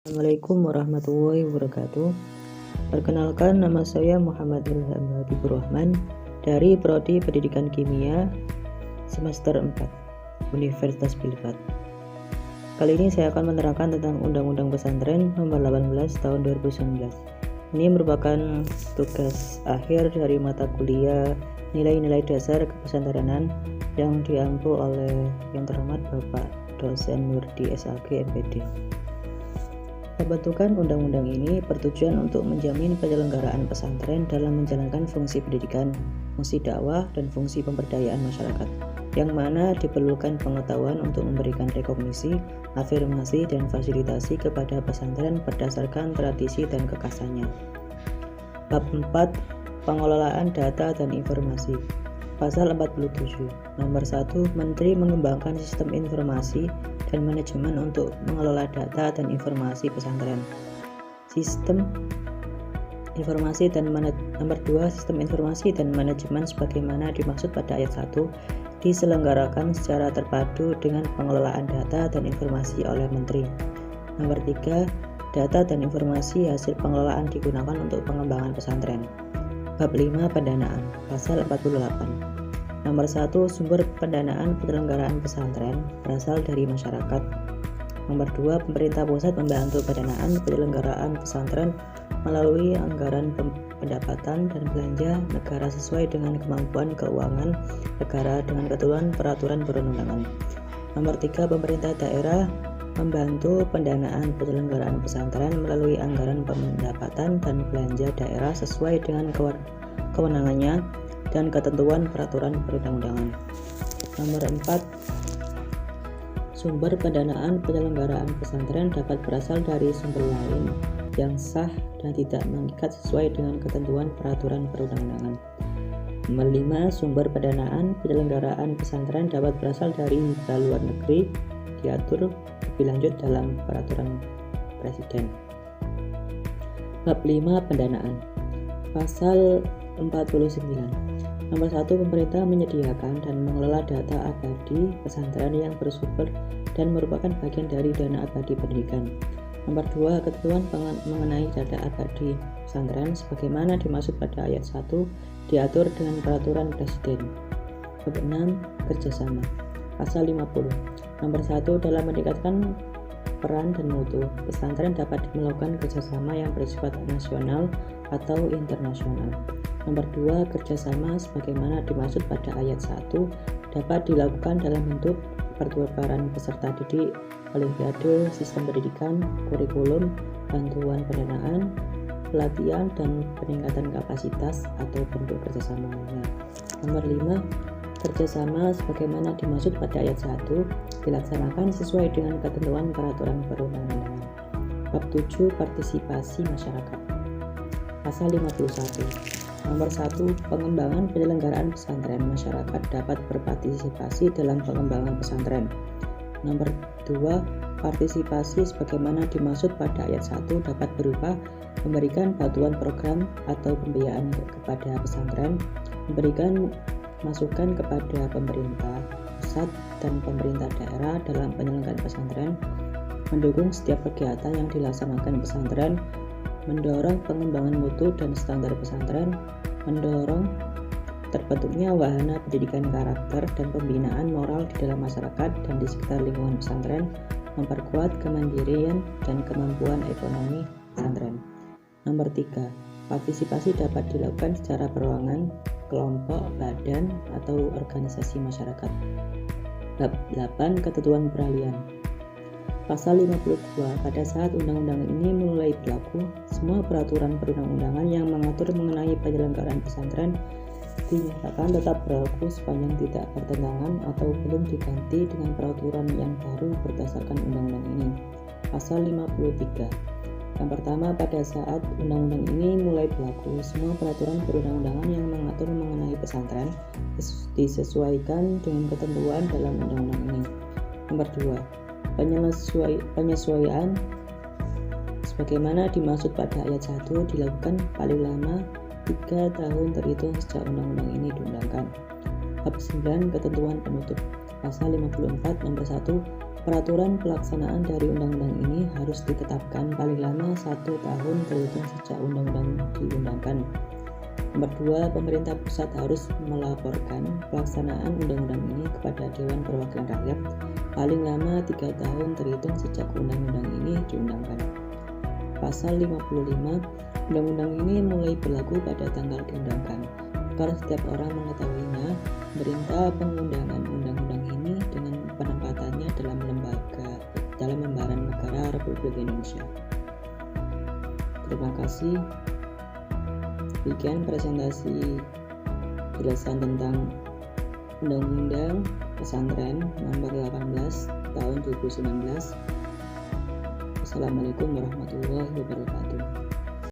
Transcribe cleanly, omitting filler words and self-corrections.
Assalamualaikum warahmatullahi wabarakatuh. Perkenalkan, nama saya Muhammad Ilham Habibur Rahman dari Prodi Pendidikan Kimia semester 4 Universitas Pilpat. Kali ini saya akan menerangkan tentang Undang-Undang Pesantren Nomor 18 Tahun 2019. Ini merupakan tugas akhir dari mata kuliah Nilai-nilai dasar kepesantrenan yang diampu oleh yang terhormat Bapak Dosen Nurdi SAG MPD. Pembentukan undang-undang ini bertujuan untuk menjamin penyelenggaraan pesantren dalam menjalankan fungsi pendidikan, fungsi dakwah, dan fungsi pemberdayaan masyarakat, yang mana diperlukan pengetahuan untuk memberikan rekognisi, afirmasi, dan fasilitasi kepada pesantren berdasarkan tradisi dan kekhasannya. Bab 4. Pengelolaan data dan informasi. Pasal 47. Nomor 1. Menteri mengembangkan sistem informasi dan manajemen untuk mengelola data dan informasi pesantren. Sistem informasi dan nomor 2. Sistem informasi dan manajemen sebagaimana dimaksud pada ayat 1 diselenggarakan secara terpadu dengan pengelolaan data dan informasi oleh menteri. Nomor 3. Data dan informasi hasil pengelolaan digunakan untuk pengembangan pesantren. Bab 5. Pendanaan. Pasal 48. Nomor 1. Sumber pendanaan penyelenggaraan pesantren berasal dari masyarakat. Nomor 2. Pemerintah pusat membantu pendanaan penyelenggaraan pesantren melalui anggaran pendapatan dan belanja negara sesuai dengan kemampuan keuangan negara dengan ketentuan peraturan perundang-undangan. Nomor 3. Pemerintah daerah membantu pendanaan penyelenggaraan pesantren melalui anggaran pendapatan dan belanja daerah sesuai dengan kewenangannya dan ketentuan peraturan perundang-undangan. Nomor 4. Sumber pendanaan penyelenggaraan pesantren dapat berasal dari sumber lain yang sah dan tidak mengikat sesuai dengan ketentuan peraturan perundang-undangan. Nomor 5. Sumber pendanaan penyelenggaraan pesantren dapat berasal dari mitra luar negeri, diatur lebih lanjut dalam peraturan presiden. Bab 5. Pendanaan. Pasal 49. Nomor 1. Pemerintah menyediakan dan mengelola data abadi pesantren yang bersumber dan merupakan bagian dari dana abadi pendidikan. Nomor 2. Ketentuan mengenai data abadi pesantren sebagaimana dimaksud pada ayat 1 diatur dengan peraturan presiden. Bab 6. Kerjasama. Pasal 50. Nomor 1. Dalam meningkatkan peran dan mutu, pesantren dapat melakukan kerjasama yang bersifat nasional atau internasional. Nomor 2. Kerjasama sebagaimana dimaksud pada ayat 1 dapat dilakukan dalam bentuk pertukaran peserta didik, olimpiade, sistem pendidikan, kurikulum, bantuan pendanaan, pelatihan, dan peningkatan kapasitas atau bentuk kerjasamanya. Nomor 5. Kerjasama sebagaimana dimaksud pada ayat 1 dilaksanakan sesuai dengan ketentuan peraturan perundang-undangan. Bab 7. Partisipasi masyarakat. Pasal 51. Nomor 1. Pengembangan penyelenggaraan pesantren. Masyarakat dapat berpartisipasi dalam pengembangan pesantren. Nomor 2. Partisipasi sebagaimana dimaksud pada ayat 1 dapat berupa memberikan bantuan program atau pembiayaan kepada pesantren, memberikan masukan kepada pemerintah pusat dan pemerintah daerah dalam penyelenggaraan pesantren, mendukung setiap kegiatan yang dilaksanakan pesantren, mendorong pengembangan mutu dan standar pesantren, mendorong terbentuknya wahana pendidikan karakter dan pembinaan moral di dalam masyarakat dan di sekitar lingkungan pesantren, memperkuat kemandirian dan kemampuan ekonomi pesantren. Nomor 3. Partisipasi dapat dilakukan secara perorangan, kelompok, badan, atau organisasi masyarakat. Bab 8. Ketentuan peralihan. Pasal 52. Pada saat undang-undang ini mulai berlaku, semua peraturan perundang-undangan yang mengatur mengenai penyelenggaraan pesantren dinyatakan tetap berlaku sepanjang tidak bertentangan atau belum diganti dengan peraturan yang baru berdasarkan undang-undang ini. Pasal 53. Yang pertama, pada saat undang-undang ini mulai berlaku, semua peraturan perundang-undangan yang mengatur mengenai pesantren disesuaikan dengan ketentuan dalam undang-undang ini. Nomor 2. Penyesuaian sebagaimana dimaksud pada ayat 1 dilakukan paling lama 3 tahun terhitung sejak undang-undang ini diundangkan. Bab 9. Ketentuan penutup. Pasal 54. Nomor 1. Peraturan pelaksanaan dari undang-undang ini harus ditetapkan paling lama 1 tahun terhitung sejak undang-undang diundangkan. Nomor 2, pemerintah pusat harus melaporkan pelaksanaan undang-undang ini kepada Dewan Perwakilan Rakyat paling lama 3 tahun terhitung sejak undang-undang ini diundangkan. Pasal 55, undang-undang ini mulai berlaku pada tanggal diundangkan. Agar setiap orang mengetahuinya, perintah pengundangan undang-undang ini dengan penempatannya dalam lembaran negara Republik Indonesia. Terima kasih. Demikian presentasi jelasan tentang Undang-Undang Pesantren Nomor 18 Tahun 2019. Assalamualaikum warahmatullahi wabarakatuh.